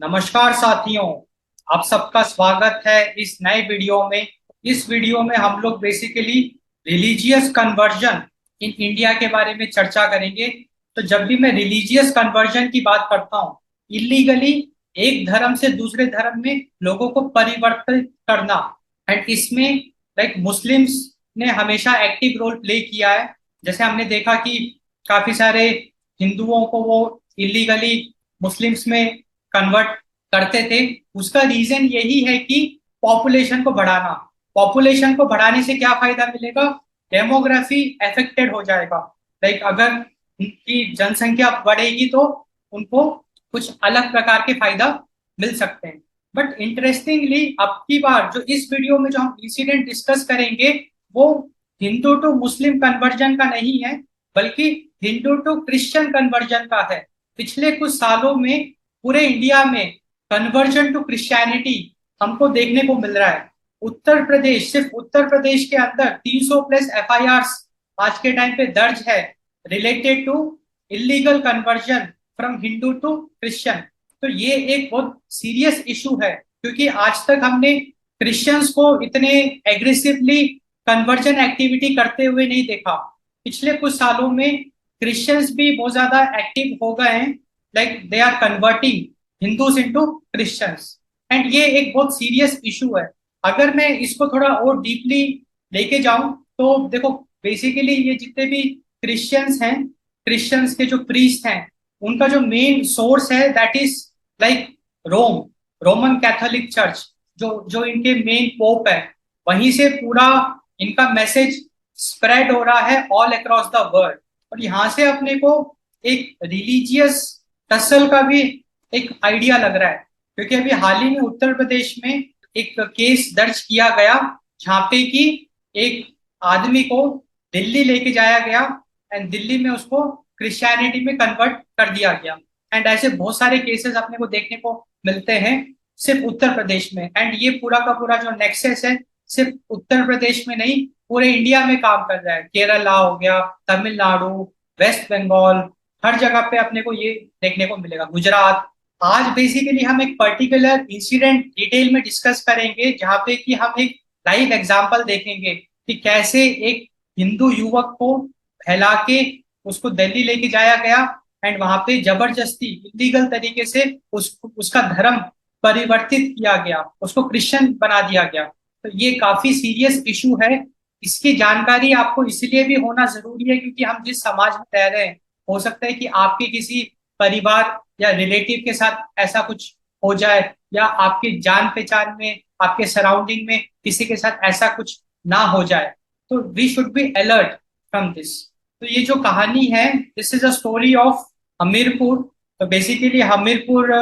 नमस्कार साथियों। आप सबका स्वागत है इस नए वीडियो में। इस वीडियो में हम लोग basically religious conversion in India के बारे में चर्चा करेंगे। तो जब भी मैं रिलीजियस कन्वर्जन की बात करता हूँ, इलीगली एक धर्म से दूसरे धर्म में लोगों को परिवर्तित करना, एंड इसमें लाइक मुस्लिम्स ने हमेशा एक्टिव रोल प्ले किया है। जैसे हमने देखा कि काफी सारे हिंदुओं को वो इलीगली मुस्लिम्स में कन्वर्ट करते थे। उसका रीजन यही है कि पॉपुलेशन को बढ़ाना। पॉपुलेशन को बढ़ाने से क्या फायदा मिलेगा? डेमोग्राफी अफेक्टेड हो जाएगा। लाइक अगर उनकी जनसंख्या बढ़ेगी तो उनको कुछ अलग प्रकार के फायदा मिल सकते हैं। बट इंटरेस्टिंगली अब की बार जो इस वीडियो में जो हम इंसिडेंट डिस्कस करेंगे वो हिंदू टू मुस्लिम कन्वर्जन का नहीं है, बल्कि हिंदू टू क्रिश्चियन कन्वर्जन का है। पिछले कुछ सालों में पूरे इंडिया में कन्वर्जन टू क्रिश्चियनिटी हमको देखने को मिल रहा है। उत्तर प्रदेश, सिर्फ उत्तर प्रदेश के अंदर 300 प्लस एफआईआर आज के टाइम पे दर्ज है related to illegal conversion from Hindu to Christian. तो ये एक बहुत सीरियस इशू है, क्योंकि आज तक हमने क्रिश्चियंस को इतने एग्रेसिवली कन्वर्जन एक्टिविटी करते हुए नहीं देखा। पिछले कुछ सालों में क्रिश्चियंस भी बहुत ज्यादा एक्टिव हो गए हैं, like they are converting Hindus into Christians. And ये एक बहुत सीरियस इशू है। अगर मैं इसको थोड़ा और डीपली लेके जाऊं तो देखो, बेसिकली ये जितने भी क्रिश्चियंस हैं, क्रिश्चियंस के जो प्रीस्ट हैं, उनका जो मेन सोर्स है that is like Rome, Roman Catholic church. जो जो इनके मेन पोप है, वहीं से पूरा इनका मैसेज स्प्रेड हो रहा है ऑल अक्रॉस द वर्ल्ड। और यहाँ से अपने को एक रिलीजियस टसल का भी एक आइडिया लग रहा है, क्योंकि अभी हाल ही में उत्तर प्रदेश में एक केस दर्ज किया गया जहाँ पे कि एक आदमी को दिल्ली लेके जाया गया एंड दिल्ली में उसको क्रिश्चियनिटी में कन्वर्ट कर दिया गया। एंड ऐसे बहुत सारे केसेस अपने को देखने को मिलते हैं सिर्फ उत्तर प्रदेश में। एंड ये पूरा का पूरा जो नेक्सस है सिर्फ उत्तर प्रदेश में नहीं, पूरे इंडिया में काम कर रहा है। केरला हो गया, तमिलनाडु, वेस्ट बंगाल, हर जगह पे अपने को ये देखने को मिलेगा, गुजरात। आज बेसिकली हम एक पर्टिकुलर इंसिडेंट डिटेल में डिस्कस करेंगे, जहाँ पे कि हम एक लाइव एग्जांपल देखेंगे कि कैसे एक हिंदू युवक को फैला के उसको दिल्ली लेके जाया गया एंड वहां पे जबरदस्ती इलीगल तरीके से उसका धर्म परिवर्तित किया गया, उसको क्रिश्चियन बना दिया गया। तो ये काफी सीरियस इशू है। इसकी जानकारी आपको इसलिए भी होना जरूरी है क्योंकि हम जिस समाज में रह रहे हैं, हो सकता है कि आपके किसी परिवार या रिलेटिव के साथ ऐसा कुछ हो जाए, या आपके जान पहचान में, आपके सराउंडिंग में किसी के साथ ऐसा कुछ ना हो जाए। तो we should be alert from this. तो ये जो कहानी है, this is a story of Hamirpur. तो बेसिकली हमीरपुर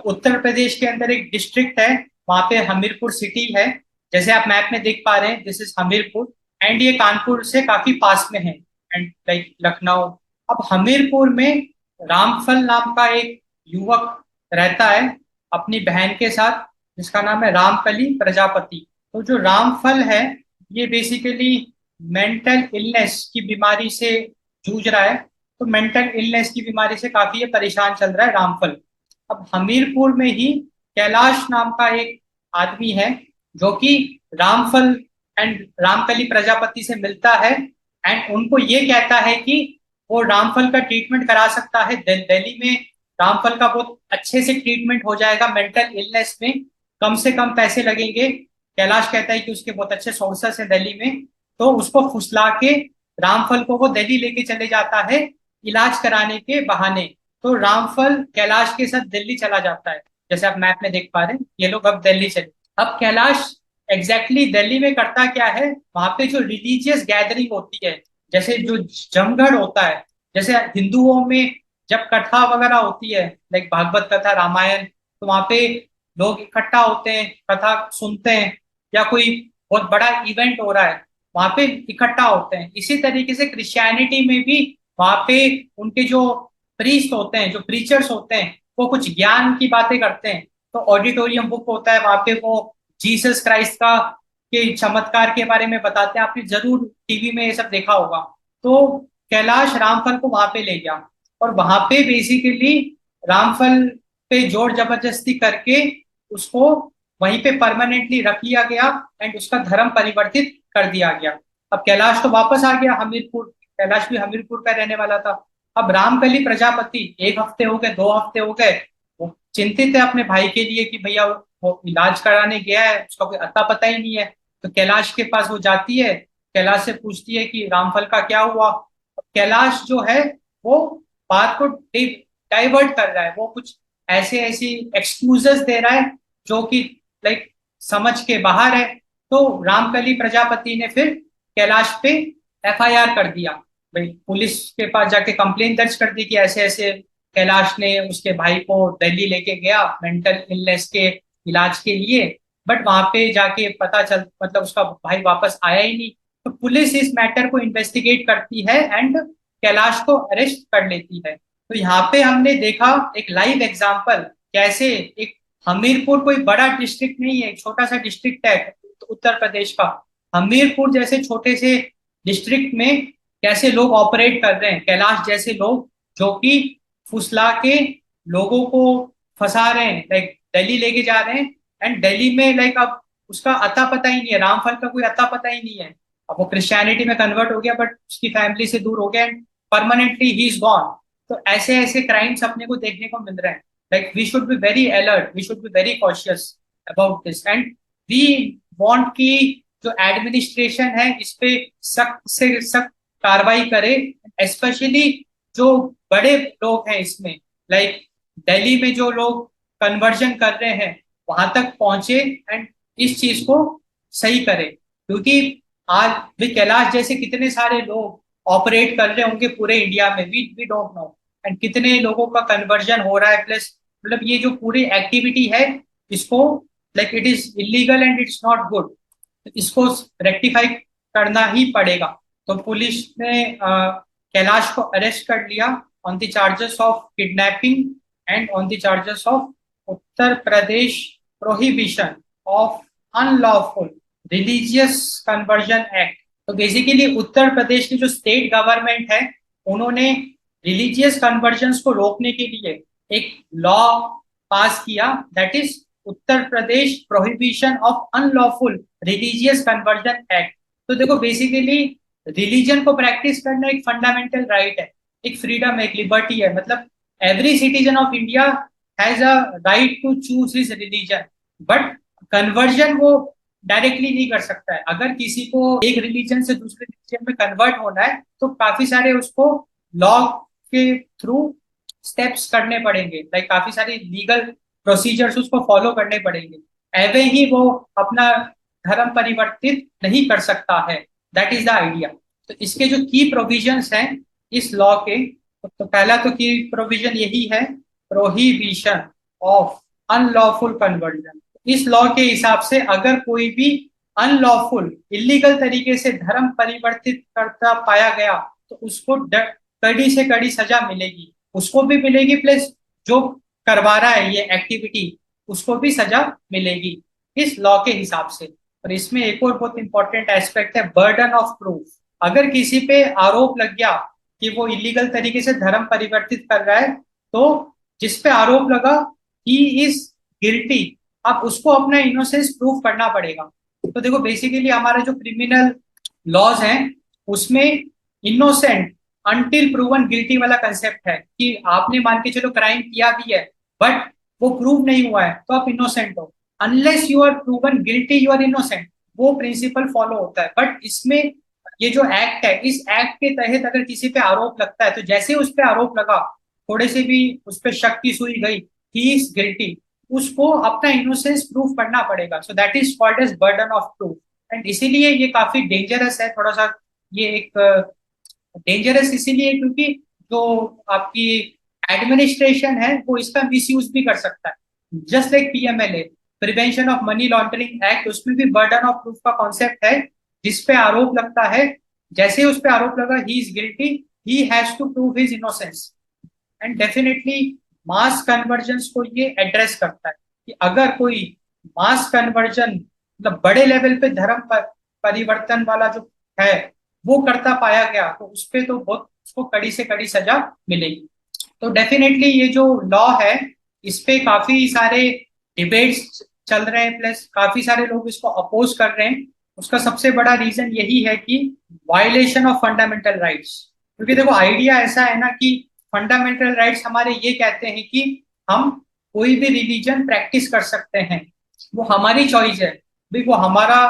उत्तर प्रदेश के अंदर एक डिस्ट्रिक्ट है, वहां पे हमीरपुर सिटी है। जैसे आप मैप में देख पा रहे हैं, दिस इज हमीरपुर। एंड ये कानपुर से काफी पास में है, एंड लाइक लखनऊ। अब हमीरपुर में रामफल नाम का एक युवक रहता है अपनी बहन के साथ, जिसका नाम है रामकली प्रजापति। तो जो रामफल है, ये बेसिकली मेंटल इलनेस की बीमारी से जूझ रहा है। तो मेंटल इलनेस की बीमारी से काफी ये परेशान चल रहा है रामफल। अब हमीरपुर में ही कैलाश नाम का एक आदमी है, जो कि रामफल एंड रामकली प्रजापति से मिलता है एंड उनको ये कहता है कि वो रामफल का ट्रीटमेंट करा सकता है दिल्ली में। रामफल का बहुत अच्छे से ट्रीटमेंट हो जाएगा मेंटल इलनेस में, कम से कम पैसे लगेंगे। कैलाश कहता है कि उसके बहुत अच्छे सोर्सेस है दिल्ली में। तो उसको फुसला के रामफल को वो दिल्ली लेके चले जाता है इलाज कराने के बहाने। तो रामफल कैलाश के साथ दिल्ली चला जाता है। जैसे आप मैप में देख पा रहे हैं, ये लोग अब दिल्ली चले। अब कैलाश एग्जैक्टली दिल्ली में करता क्या है, वहां पे जो रिलीजियस गैदरिंग होती है, जैसे जो जमघट होता है, जैसे हिंदुओं में जब कथा वगैरह होती है, लाइक भागवत कथा, रामायण, तो वहां पे लोग इकट्ठा होते हैं, कथा सुनते हैं, या कोई बहुत बड़ा इवेंट हो रहा है, वहां पे इकट्ठा होते हैं। इसी तरीके से क्रिश्चियनिटी में भी वहां पे उनके जो प्रीस्ट होते हैं, जो प्रीचर्स होते हैं, वो कुछ ज्ञान की बातें करते हैं। तो ऑडिटोरियम बुक होता है, वहां पे वो जीसस क्राइस्ट का के चमत्कार के बारे में बताते हैं। आपने जरूर टीवी में ये सब देखा होगा। तो कैलाश रामफल को वहां पे ले गया और वहां पे बेसिकली रामफल पे जोर जबरदस्ती करके उसको वहीं पे परमानेंटली रख लिया गया एंड उसका धर्म परिवर्तित कर दिया गया। अब कैलाश तो वापस आ गया हमीरपुर, कैलाश भी हमीरपुर का रहने वाला था। अब रामकली प्रजापति, एक हफ्ते हो गए, 2 हफ्ते हो गए, वो चिंतित है अपने भाई के लिए कि भैया वो इलाज कराने गया है, उसका कोई अता पता ही नहीं है। तो कैलाश के पास वो जाती है, कैलाश से पूछती है कि रामफल का क्या हुआ। कैलाश जो है वो बात को डाइवर्ट कर रहा है, वो कुछ ऐसे ऐसी एक्सक्यूजेस दे रहा है जो कि लाइक समझ के बाहर है। तो रामकली प्रजापति ने फिर कैलाश पे एफआईआर कर दिया, भाई पुलिस के पास जाके कंप्लेन दर्ज कर दी कि ऐसे ऐसे कैलाश ने उसके भाई को दिल्ली लेके गया मेंटल इलनेस के इलाज के लिए, बट वहां पे जाके पता चल मतलब उसका भाई वापस आया ही नहीं। तो पुलिस इस मैटर को इन्वेस्टिगेट करती है एंड कैलाश को अरेस्ट कर लेती है। तो यहाँ पे हमने देखा एक लाइव एग्जांपल, कैसे एक हमीरपुर कोई बड़ा डिस्ट्रिक्ट नहीं है, एक छोटा सा डिस्ट्रिक्ट है उत्तर प्रदेश का, हमीरपुर जैसे छोटे से डिस्ट्रिक्ट में कैसे लोग ऑपरेट कर रहे हैं, कैलाश जैसे लोग जो कि फुसला के लोगों को फंसा रहे हैं, लाइक दिल्ली लेके जा रहे हैं एंड दिल्ली में लाइक अब उसका अता पता ही नहीं है, रामफल का कोई अता पता ही नहीं है। अब वो क्रिश्चियनिटी में कन्वर्ट हो गया बट उसकी फैमिली से दूर हो गया and permanently he is gone. तो ऐसे ऐसे क्राइम्स अपने को देखने को मिल रहे हैं। Like we should be very alert, we should be very cautious about this and we want कि जो एडमिनिस्ट्रेशन है इस पे सख्त से सख्त कार्रवाई करे, स्पेशली जो बड़े लोग हैं इसमें, लाइक दिल्ली में जो लोग कन्वर्जन कर रहे हैं वहां तक पहुंचे एंड इस चीज को सही करे। क्योंकि आज भी कैलाश जैसे कितने सारे लोग ऑपरेट कर रहे होंगे पूरे इंडिया में, वी डोंट नो, एंड कितने लोगों का कन्वर्जन हो रहा है, प्लस मतलब ये जो पूरी एक्टिविटी है इसको like it is illegal and it's not good, इसको रेक्टिफाई करना ही पड़ेगा। तो पुलिस ने कैलाश को अरेस्ट कर लिया on the charges of kidnapping and on the charges of Uttar Pradesh prohibition of unlawful religious conversion act. तो बेसिकली उत्तर प्रदेश की जो स्टेट गवर्नमेंट है उन्होंने रिलीजियस कन्वर्जन को रोकने के लिए एक लॉ पास किया, that is Uttar Pradesh prohibition of unlawful religious conversion act. तो देखो बेसिकली रिलीजन को प्रैक्टिस करना एक फंडामेंटल राइट है, एक फ्रीडम है, एक लिबर्टी है, मतलब every citizen of India has a right to choose his religion, but conversion वो डायरेक्टली नहीं कर सकता है। अगर किसी को एक रिलीजन से दूसरे रिलीजन में कन्वर्ट होना है तो काफी सारे उसको लॉ के थ्रू स्टेप्स करने पड़ेंगे, लाइक काफी सारी लीगल प्रोसीजर्स उसको फॉलो करने पड़ेंगे, ऐवे ही वो अपना धर्म परिवर्तित नहीं कर सकता है। That is the idea. तो इसके जो की प्रोविजंस हैं इस लॉ के, तो पहला तो की प्रोविजन यही है, प्रोहिबिशन ऑफ अनलॉफुल कन्वर्जन। इस लॉ के हिसाब से अगर कोई भी अनलॉफुल इलीगल तरीके से धर्म परिवर्तित करता पाया गया तो उसको कड़ी से कड़ी सजा मिलेगी, उसको भी मिलेगी, प्लस जो करवा रहा है ये एक्टिविटी उसको भी सजा मिलेगी इस लॉ के हिसाब से। और इसमें एक और बहुत इंपॉर्टेंट एस्पेक्ट है, बर्डन ऑफ प्रूफ। अगर किसी पे आरोप लग गया कि वो इलीगल तरीके से धर्म परिवर्तित कर रहा है तो जिस पे आरोप लगा ही इज गिल्टी, अब उसको अपना इनोसेंस प्रूव करना पड़ेगा। तो देखो बेसिकली हमारे जो क्रिमिनल लॉज हैं उसमें इनोसेंट अनटिल प्रूवन गिल्टी वाला कंसेप्ट है कि आपने मान के चलो क्राइम किया भी है बट वो प्रूव नहीं हुआ है तो आप इनोसेंट हो, unless you are proven guilty you are innocent, वो प्रिंसिपल फॉलो होता है। बट इसमें ये जो एक्ट है इस एक्ट के तहत अगर किसी पे आरोप लगता है तो जैसे उस पे आरोप लगा, थोड़े से भी उस पे शक की सुई गई, ही इज गिल्टी, उसको अपना इनोसेंस प्रूव करना पड़ेगा। So that is called as burden of proof and इसीलिए ये काफी डेंजरस है थोड़ा सा। ये एक डेंजरस इसीलिए क्योंकि जो आपकी एडमिनिस्ट्रेशन है वो इसका मिसयूज भी कर सकता है। Just like PMLA, prevention of money laundering act, उसमें भी बर्डन ऑफ प्रूफ का कॉन्सेप्ट है। जिस पे आरोप लगता है जैसे ही उस पे आरोप लगा he is guilty, he has to prove his innocence. And definitely mass conversion को ये एड्रेस करता है कि अगर कोई मास कन्वर्जन मतलब बड़े लेवल पे धर्म परिवर्तन वाला जो है वो करता पाया गया तो उस पे तो बहुत उसको कड़ी से कड़ी सजा मिलेगी। तो डेफिनेटली ये जो लॉ है इस पे काफी सारे डिबेट्स चल रहे हैं, प्लस काफी सारे लोग इसको अपोज कर रहे हैं। उसका सबसे बड़ा रीजन यही है कि वायलेशन ऑफ फंडामेंटल राइट्स। क्योंकि देखो आइडिया ऐसा है ना कि फंडामेंटल राइट्स हमारे ये कहते हैं कि हम कोई भी रिलीजन प्रैक्टिस कर सकते हैं, वो हमारी चॉइस है भाई, वो हमारा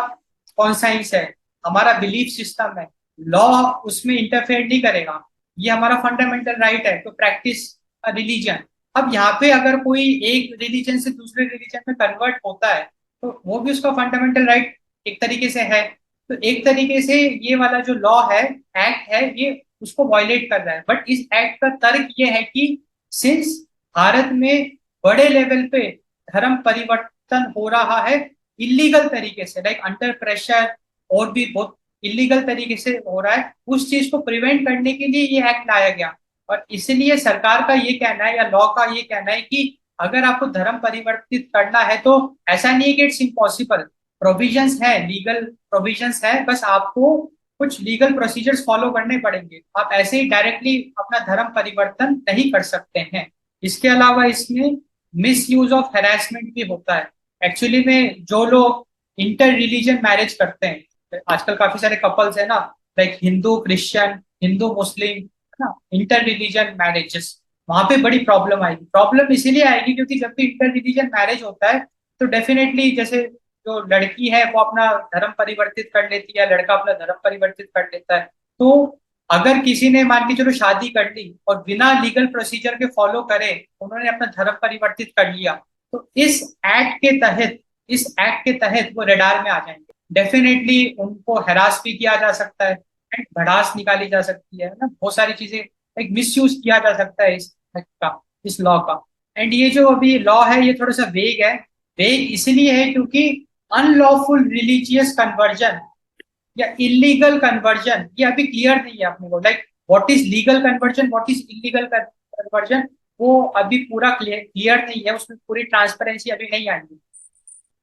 कॉन्साइंस है, हमारा बिलीफ सिस्टम है, लॉ उसमें इंटरफेयर नहीं करेगा, ये हमारा फंडामेंटल राइट है टू प्रैक्टिस रिलीजन। अब यहाँ पे अगर कोई एक रिलीजन से दूसरे रिलीजन में कन्वर्ट होता है तो वो भी उसका फंडामेंटल राइट एक तरीके से है। तो एक तरीके से ये वाला जो लॉ है, एक्ट है, ये उसको वायलेट कर रहा है। बट इस एक्ट का तर्क ये है कि सिंस भारत में बड़े लेवल पे धर्म परिवर्तन हो रहा है इलीगल तरीके से, लाइक अंडर प्रेशर, और भी बहुत इलीगल तरीके से हो रहा है, उस चीज को प्रिवेंट करने के लिए ये एक्ट लाया गया। और इसलिए सरकार का ये कहना है या लॉ का ये कहना है कि अगर आपको धर्म परिवर्तित करना है तो ऐसा नहीं है कि इट्स इम्पॉसिबल, प्रोविजंस है, लीगल प्रोविजंस है, बस आपको कुछ लीगल प्रोसीजर्स फॉलो करने पड़ेंगे। आप ऐसे ही डायरेक्टली अपना धर्म परिवर्तन नहीं कर सकते हैं। इसके अलावा इसमें मिस यूज ऑफ हैरेसमेंट भी होता है। एक्चुअली में जो लोग इंटर रिलीजन मैरिज करते हैं, आजकल काफी सारे कपल्स है ना, लाइक हिंदू क्रिश्चियन, हिंदू मुस्लिम, है ना, इंटर रिलीजन मैरिजेस, वहां पे बड़ी प्रॉब्लम आएगी। प्रॉब्लम इसीलिए आएगी क्योंकि जब भी इंटर रिलीजन मैरिज होता है तो डेफिनेटली जैसे जो लड़की है वो अपना धर्म परिवर्तित कर लेती है, लड़का अपना धर्म परिवर्तित कर लेता है। तो अगर किसी ने मान के चलो शादी कर ली और बिना लीगल प्रोसीजर के फॉलो करे उन्होंने अपना धर्म परिवर्तित कर लिया, तो इस एक्ट के तहत वो रडार में आ जाएंगे। डेफिनेटली उनको हरास भी किया जा सकता है, भड़ास निकाली जा सकती है ना, बहुत सारी चीजें, एक मिस यूज किया जा सकता है इस एक्ट का, इस लॉ का। एंड ये जो अभी लॉ है ये थोड़ा सा वेग है। वेग इसलिए है क्योंकि अनलॉफुल रिलीजियस कन्वर्जन या इलीगल कन्वर्जन ये अभी क्लियर नहीं है अपने को, like what is legal conversion, what is illegal conversion, वो अभी पूरा क्लियर नहीं है, उसमें पूरी ट्रांसपेरेंसी अभी नहीं आई है।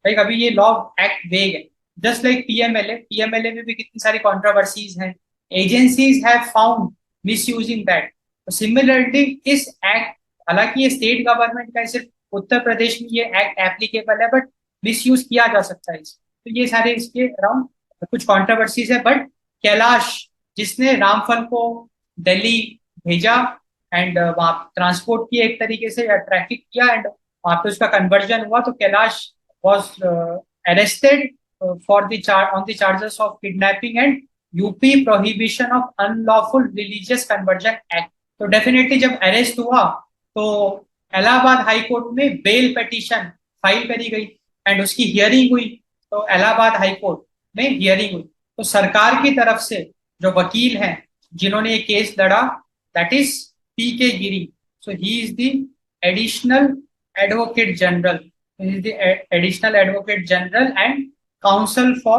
लाइक अभी ये लॉ एक्ट वेग है, जस्ट लाइक पीएमएलए। पीएमएलए में भी कितनी सारी कंट्रोवर्सीज हैं, agencies have found miss using that. Similarly इस एक्ट, हालांकि ये स्टेट गवर्नमेंट का है, सिर्फ उत्तर प्रदेश में ये एक्ट एप्लीकेबल है, बट मिस यूज किया जा सकता है इसे। तो ये सारे इसके अराउंड कुछ कंट्रोवर्सीज है। बट कैलाश, जिसने रामफल को दिल्ली भेजा एंड वहां ट्रांसपोर्ट किया एक तरीके से, या ट्रैफिक किया, एंड वहां पे उसका कन्वर्जन हुआ, तो Kailash was arrested for on the charges of kidnapping and UP prohibition of unlawful religious conversion act। तो डेफिनेटली जब अरेस्ट हुआ तो इलाहाबाद हाई कोर्ट में बेल पिटीशन फाइल करी गई एंड उसकी हियरिंग हुई। तो इलाहाबाद हाई कोर्ट में हियरिंग हुई, तो सरकार की तरफ से जो वकील हैं जिन्होंने ये केस लड़ा, that is P K Giri. So he is the additional advocate general, is the additional advocate general and counsel for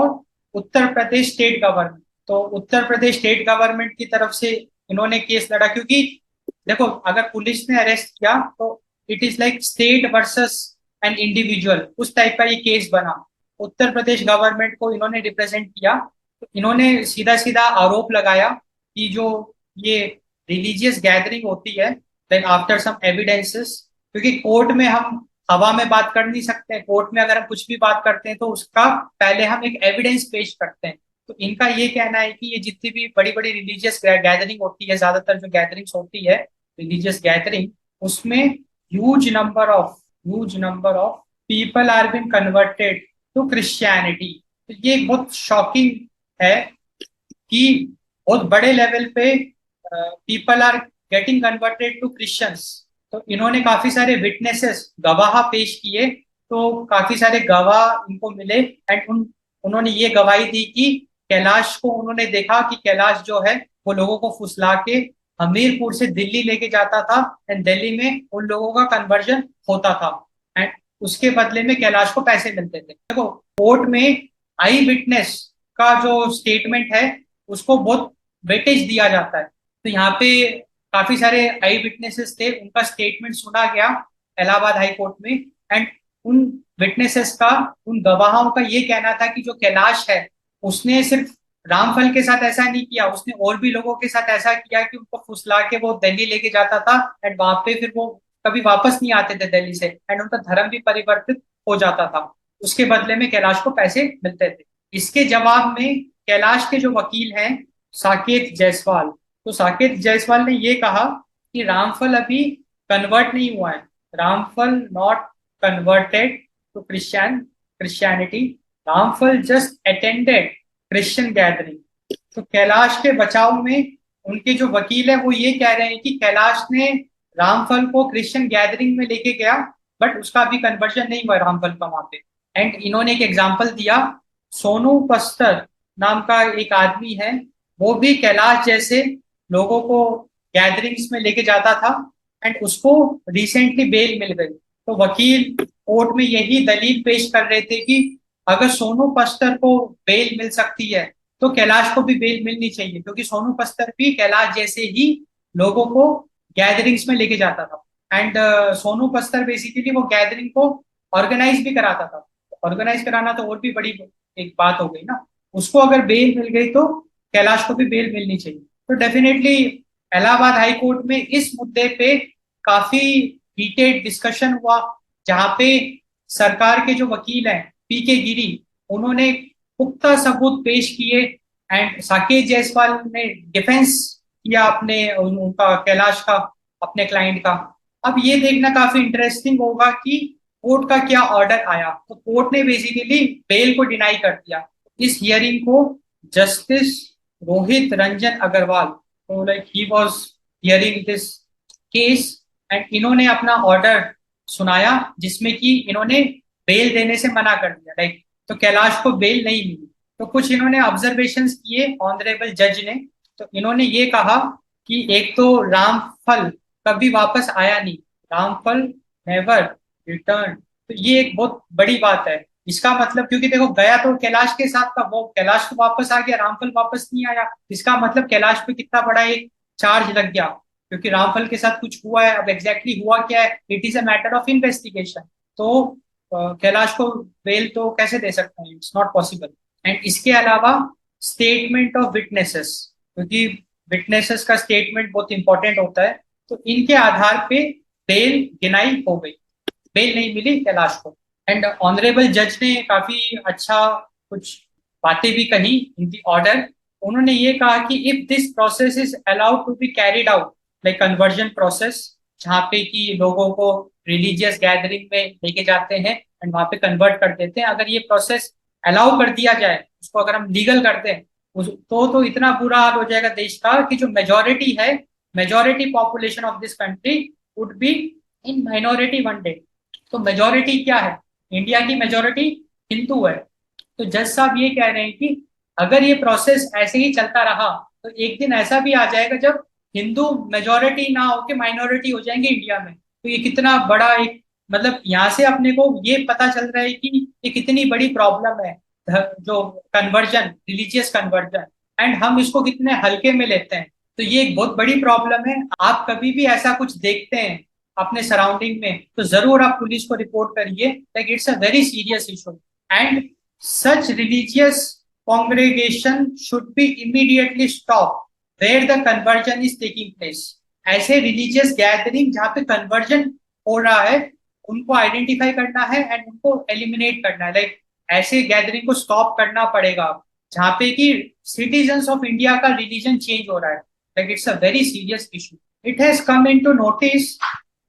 Uttar Pradesh state government. तो उत्तर प्रदेश स्टेट गवर्नमेंट की तरफ से इन्होंने केस लड़ा, क्योंकि देखो अगर पुलिस ने अरेस्ट किया तो it is like state versus an individual, उस टाइप का ये केस बना। उत्तर प्रदेश गवर्नमेंट को इन्होंने रिप्रेजेंट किया, तो इन्होंने सीधा सीधा आरोप लगाया कि जो ये रिलीजियस गैदरिंग होती है, लाइक आफ्टर सम एविडेंसेस, क्योंकि कोर्ट में हम हवा में बात कर नहीं सकते, कोर्ट में अगर हम कुछ भी बात करते हैं तो उसका पहले हम एक एविडेंस पेश करते हैं। तो इनका ये कहना है कि ये जितनी भी बड़ी बड़ी रिलीजियस गैदरिंग होती है, ज्यादातर जो गैदरिंग्स होती है रिलीजियस गैदरिंग, उसमें huge number of people are been converted to Christianity. तो ये बहुत शॉकिंग है कि बहुत बड़े लेवल पे people are getting converted to Christians. तो इन्होंने काफी सारे विटनेसेस, गवाह पेश किए, तो काफी सारे गवाह इनको मिले एंड उन्होंने ये गवाही दी कि कैलाश को उन्होंने देखा कि कैलाश जो है वो लोगों को फुसला के हमीरपुर से दिल्ली लेके जाता था एंड दिल्ली में उन लोगों का कन्वर्जन होता था एंड उसके बदले में कैलाश को पैसे मिलते थे। देखो कोर्ट में आई विटनेस का जो स्टेटमेंट है उसको बहुत वेटेज दिया जाता है। तो यहाँ पे काफी सारे आई विटनेसेस थे, उनका स्टेटमेंट सुना गया इलाहाबाद हाई कोर्ट में एंड उन विटनेसेस का, उन गवाहों का ये कहना था कि जो कैलाश है उसने सिर्फ रामफल के साथ ऐसा नहीं किया, उसने और भी लोगों के साथ ऐसा किया कि उनको फुसला के वो दिल्ली लेके जाता था एंड वहां पे फिर वो कभी वापस नहीं आते थे दिल्ली से, एंड उनका धर्म भी परिवर्तित हो जाता था। उसके बदले में कैलाश को पैसे मिलते थे। इसके जवाब में कैलाश के जो वकील हैं, साकेत जायसवाल, तो साकेत जायसवाल ने ये कहा कि रामफल अभी कन्वर्ट नहीं हुआ है, Ramphal not converted to Christianity, Ramphal just attended Christian gathering. तो कैलाश के बचाव में उनके जो वकील है वो ये कह रहे हैं कि कैलाश ने रामफल को क्रिश्चियन गैदरिंग में लेके गया, बट उसका भी कन्वर्जन नहीं हुआ रामफल का वहां पे। एंड इन्होंने एक एग्जाम्पल दिया, सोनू पस्तर नाम का एक आदमी है, वो भी कैलाश जैसे लोगों को गैदरिंग्स में लेके जाता था, एंड उसको रिसेंटली बेल मिल गई। तो वकील कोर्ट में यही दलील पेश कर रहे थे कि अगर सोनू पस्तर को बेल मिल सकती है तो कैलाश को भी बेल मिलनी चाहिए, क्योंकि सोनू पस्तर भी कैलाश जैसे ही लोगों को गैदरिंग्स में लेके जाता था। एंड सोनू पस्तर बेसिकली वो गैदरिंग को ऑर्गेनाइज भी कराता था। ऑर्गेनाइज कराना तो और भी बड़ी एक बात हो गई ना। उसको अगर बेल मिल गई तो कैलाश को भी बेल मिलनी चाहिए। तो डेफिनेटली इलाहाबाद हाई कोर्ट में इस मुद्दे पे काफी हीटेड डिस्कशन हुआ, जहां पे सरकार के जो वकील हैं पी के गिरी, उन्होंने पुख्ता सबूत पेश किए, एंड साकेत जायसवाल ने डिफेंस किया अपने उनका कैलाश का, अपने क्लाइंट का। अब ये देखना काफी इंटरेस्टिंग होगा कि कोर्ट का क्या ऑर्डर आया। तो कोर्ट ने बेसिकली बेल को डिनाई कर दिया। इस हियरिंग को जस्टिस रोहित रंजन अग्रवाल, तो like he was hearing this case, and इन्होंने अपना ऑर्डर सुनाया जिसमें कि इन्होंने बेल देने से मना कर दिया, लाइक तो कैलाश को बेल नहीं मिली। तो कुछ इन्होंने ऑब्जर्वेशंस किए ऑनरेबल जज ने। तो इन्होंने ये कहा कि एक तो रामफल कभी वापस आया नहीं, रामफल नेवर रिटर्न। तो ये एक बहुत बड़ी बात है। इसका मतलब, क्योंकि देखो गया तो कैलाश के साथ था, वो कैलाश तो वापस आ गया, रामफल वापस नहीं आया। इसका मतलब कैलाश पे कितना बड़ा एक चार्ज लग गया, क्योंकि रामफल के साथ कुछ हुआ है। अब एग्जैक्टली हुआ क्या है, it is a matter of investigation. तो कैलाश को बेल तो कैसे दे सकते हैं, इट्स नॉट पॉसिबल। एंड इसके अलावा स्टेटमेंट ऑफ विटनेसेस, क्योंकि विटनेसेस का स्टेटमेंट बहुत इंपॉर्टेंट होता है, तो इनके आधार पे बेल डिनाई हो गई, बेल नहीं मिली कैलाश को। एंड ऑनरेबल जज ने काफी अच्छा कुछ बातें भी कही इन दी ऑर्डर। उन्होंने ये कहा कि if this process is allowed to be carried out, like conversion process, जहाँ पे कि लोगों को रिलीजियस गैदरिंग में लेके जाते हैं एंड वहां पे कन्वर्ट कर देते हैं, अगर ये प्रोसेस अलाउ कर दिया जाए, उसको अगर हम लीगल करते हैं, तो इतना बुरा हाल हो जाएगा देश का कि जो मेजोरिटी है, majority population of this country would be in minority one day. तो मेजोरिटी क्या है, इंडिया की मेजोरिटी हिंदू है। तो जज साहब ये कह रहे हैं कि अगर ये प्रोसेस ऐसे ही चलता रहा तो एक दिन ऐसा भी आ जाएगा जब हिंदू मेजोरिटी ना होके माइनॉरिटी हो जाएंगे इंडिया में। तो ये कितना बड़ा एक, मतलब यहाँ से अपने को ये पता चल रहा है कि ये कितनी बड़ी प्रॉब्लम है, जो कन्वर्जन, रिलीजियस कन्वर्जन, एंड हम इसको कितने हल्के में लेते हैं। तो ये एक बहुत बड़ी प्रॉब्लम है। आप कभी भी ऐसा कुछ देखते हैं अपने सराउंडिंग में तो जरूर आप पुलिस को रिपोर्ट करिए, like it's a very serious issue. And such religious congregation should be immediately stopped where the conversion is taking place। ऐसे रिलीजियस गैदरिंग जहाँ पे कन्वर्जन हो रहा है उनको आइडेंटिफाई करना है एंड उनको एलिमिनेट करना है, लाइक ऐसे गैदरिंग को स्टॉप करना पड़ेगा जहाँ पे कि सिटीजन्स ऑफ इंडिया का रिलीजन चेंज हो रहा है। Like it's a very serious issue. It has come into notice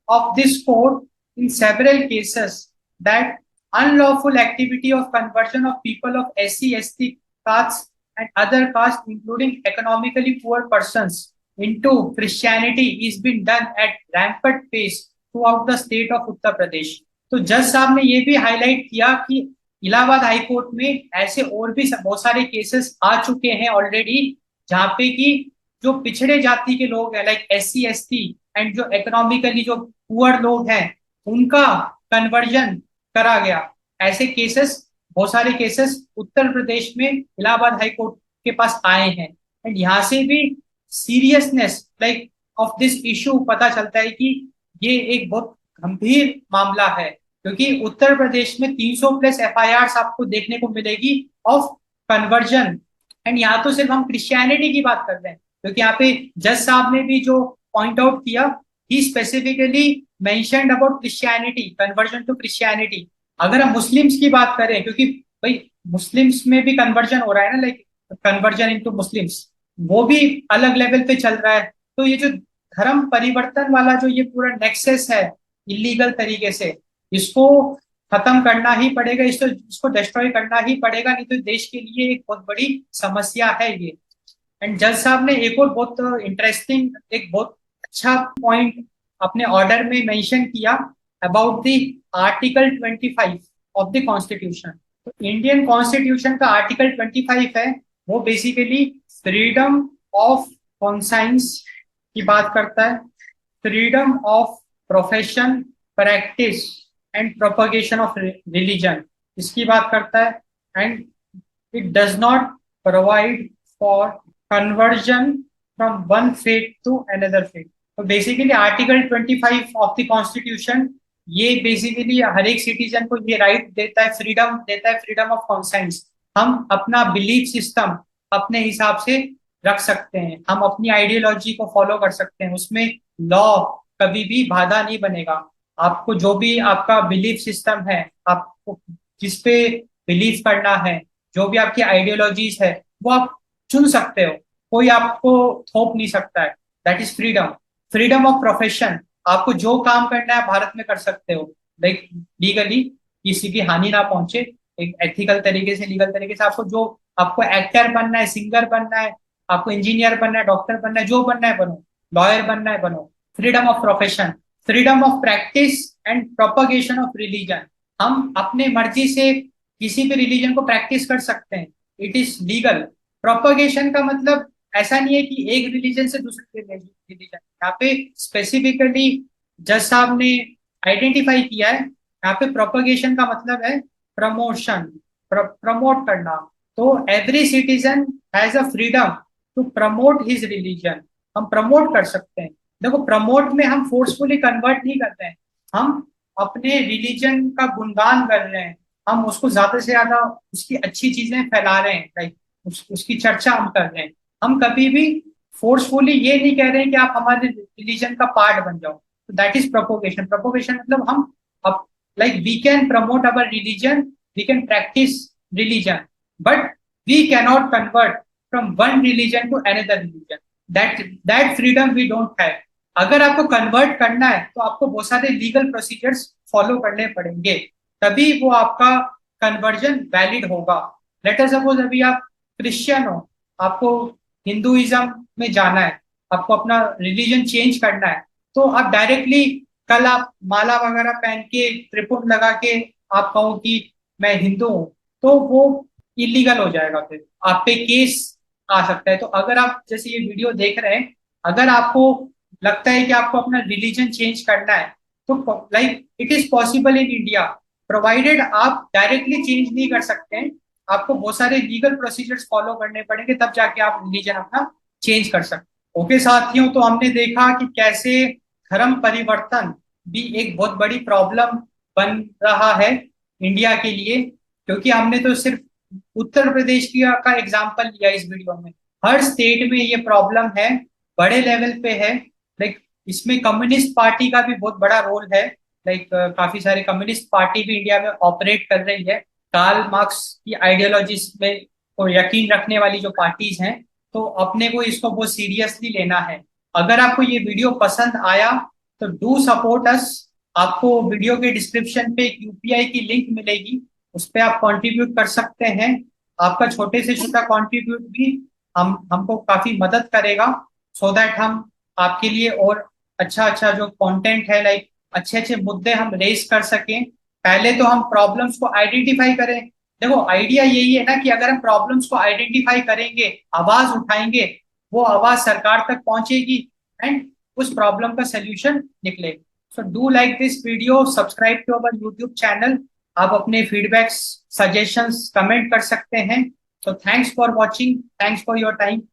of this court in several cases that unlawful activity of conversion of people of SC, ST castes and other castes, including economically poor persons, into Christianity is being done at rampant pace throughout the state of Uttar Pradesh। तो जज साहब ने ये भी highlight किया कि Allahabad high court में ऐसे और भी बहुत सारे केसेस आ चुके हैं ऑलरेडी, जहाँ पे कि जो पिछड़े जाति के लोग हैं, लाइक SC, ST एंड जो इकोनॉमिकली जो पुअर लोग हैं, उनका कन्वर्जन करा गया। ऐसे केसेस, बहुत सारे केसेस उत्तर प्रदेश में इलाहाबाद हाई कोर्ट के पास आए हैं। एंड यहाँ से भी seriousness like of this issue पता चलता है कि ये एक बहुत गंभीर मामला है, क्योंकि उत्तर प्रदेश में 300 प्लस FIRs आपको देखने को मिलेगी ऑफ कन्वर्जन। एंड यहाँ तो सिर्फ हम क्रिश्चियनिटी की बात कर रहे हैं, क्योंकि यहाँ पे जज साहब ने भी जो पॉइंट आउट किया, he specifically mentioned about Christianity, conversion to Christianity. अगर हम मुस्लिम्स की बात करें, क्योंकि भाई मुस्लिम्स में भी कन्वर्जन हो रहा है ना, लाइक कन्वर्जन इनटू मुस्लिम्स, वो भी अलग लेवल पे चल रहा है। तो ये जो धर्म परिवर्तन वाला जो ये पूरा नेक्सस है इलीगल तरीके से, इसको खत्म करना ही पड़ेगा, इसको डिस्ट्रॉय करना ही पड़ेगा, नहीं तो देश के लिए एक बहुत बड़ी समस्या है ये। एंड जज साहब ने एक और बहुत इंटरेस्टिंग, एक बहुत अच्छा पॉइंट अपने ऑर्डर में मेंशन किया about the article 25 of the constitution. तो इंडियन कॉन्स्टिट्यूशन का आर्टिकल 25 है, वो बेसिकली फ्रीडम ऑफ कॉन्साइंस की बात करता है, freedom of profession, practice and propagation of religion, इसकी बात करता है। And it does not provide for conversion from one faith to another faith. तो basically article 25 of the constitution ये बेसिकली हर एक सिटीजन को ये राइट देता है, फ्रीडम देता है, फ्रीडम ऑफ कॉन्साइंस। हम अपना बिलीफ सिस्टम अपने हिसाब से रख सकते हैं, हम अपनी आइडियोलॉजी को फॉलो कर सकते हैं, उसमें लॉ कभी भी बाधा नहीं बनेगा। आपको जो भी आपका बिलीफ सिस्टम है, आपको जिस पे बिलीव करना है, जो भी आपकी आइडियोलॉजीज है, वो आप चुन सकते हो, कोई आपको थोप नहीं सकता है। That is freedom. Freedom of profession, आपको जो काम करना है भारत में कर सकते हो, लाइक लीगली, किसी की हानि ना पहुंचे, एक एथिकल तरीके से, लीगल तरीके से। आपको जो, आपको एक्टर बनना है, सिंगर बनना है, आपको इंजीनियर बनना है, डॉक्टर बनना है, जो बनना है बनो, लॉयर बनना है बनो। Freedom of profession, freedom of practice and propagation of religion, हम अपने मर्जी से किसी भी रिलीजन को प्रैक्टिस कर सकते हैं, इट इज लीगल। प्रोपगेशन का मतलब ऐसा नहीं है कि एक रिलीजन से दूसरे रिलीजन, यहाँ पे स्पेसिफिकली जज साहब ने आइडेंटिफाई किया है, यहाँ पे प्रोपगेशन का मतलब है प्रमोशन, प्रमोट करना। तो every citizen has a freedom to promote his religion, हम प्रमोट कर सकते हैं। देखो, प्रमोट में हम फोर्सफुली कन्वर्ट नहीं करते हैं, हम अपने रिलीजन का गुणगान कर रहे हैं, हम उसको ज्यादा से ज्यादा उसकी अच्छी चीजें फैला रहे हैं, लाइक उसकी चर्चा हम कर रहे हैं। हम कभी भी फोर्सफुली ये नहीं कह रहे हैं कि आप हमारे रिलीजन का पार्ट बन जाओ। तो दैट इज प्रोपोगेशन। प्रोपोगेशन मतलब हम अब, like we can promote our religion, we can practice religion, but we cannot convert from one religion to another religion. That freedom we don't have. अगर आपको convert करना है तो आपको बहुत सारे लीगल प्रोसीजर्स फॉलो करने पड़ेंगे, तभी वो आपका कन्वर्जन वैलिड होगा। लेट अस सपोज अभी आप क्रिश्चियन हो, आपको हिंदुइज्म में जाना है, आपको अपना रिलीजन चेंज करना है, तो आप डायरेक्टली कल आप माला वगैरह पहन के, त्रिपुट लगा के आप कहो कि मैं हिंदू हूं, तो वो इलीगल हो जाएगा, फिर आप पे केस आ सकता है। तो अगर आप जैसे ये वीडियो देख रहे हैं, अगर आपको लगता है कि आपको अपना रिलीजन चेंज करना है, तो like it is possible in India, provided आप डायरेक्टली चेंज नहीं कर सकते हैं, आपको बहुत सारे लीगल प्रोसीजर्स फॉलो करने पड़ेंगे, तब जाके आप रिलीजन अपना चेंज कर सकते। ओके साथियों, तो हमने देखा कि कैसे धर्म परिवर्तन भी एक बहुत बड़ी प्रॉब्लम बन रहा है इंडिया के लिए, क्योंकि हमने तो सिर्फ उत्तर प्रदेश का एग्जाम्पल लिया इस वीडियो में। हर स्टेट में ये प्रॉब्लम है, बड़े लेवल पे है। लाइक इसमें कम्युनिस्ट पार्टी का भी बहुत बड़ा रोल है, लाइक काफी सारे कम्युनिस्ट पार्टी भी इंडिया में ऑपरेट कर रही है। कार्ल मार्क्स की आइडियोलॉजीज में तो यकीन रखने वाली जो पार्टीज हैं, तो अपने को इसको बहुत सीरियसली लेना है। अगर आपको ये वीडियो पसंद आया तो डू सपोर्ट अस। आपको वीडियो के डिस्क्रिप्शन पे एक यूपीआई की लिंक मिलेगी, उस पर आप कंट्रीब्यूट कर सकते हैं। आपका छोटे से छोटा कंट्रीब्यूट भी हमको काफी मदद करेगा, सो दैट हम आपके लिए और अच्छा अच्छा जो कंटेंट है, लाइक अच्छे अच्छे मुद्दे हम रेस कर सकें। पहले तो हम प्रॉब्लम्स को आइडेंटिफाई करें। देखो, आइडिया यही है ना कि अगर हम प्रॉब्लम्स को आइडेंटिफाई करेंगे, आवाज उठाएंगे, वो आवाज सरकार तक पहुंचेगी एंड उस प्रॉब्लम का सोल्यूशन निकलेगा। So do like this video, subscribe to our YouTube channel. आप अपने फीडबैक्स, सजेशंस कमेंट कर सकते हैं। So thanks for watching. Thanks for your time.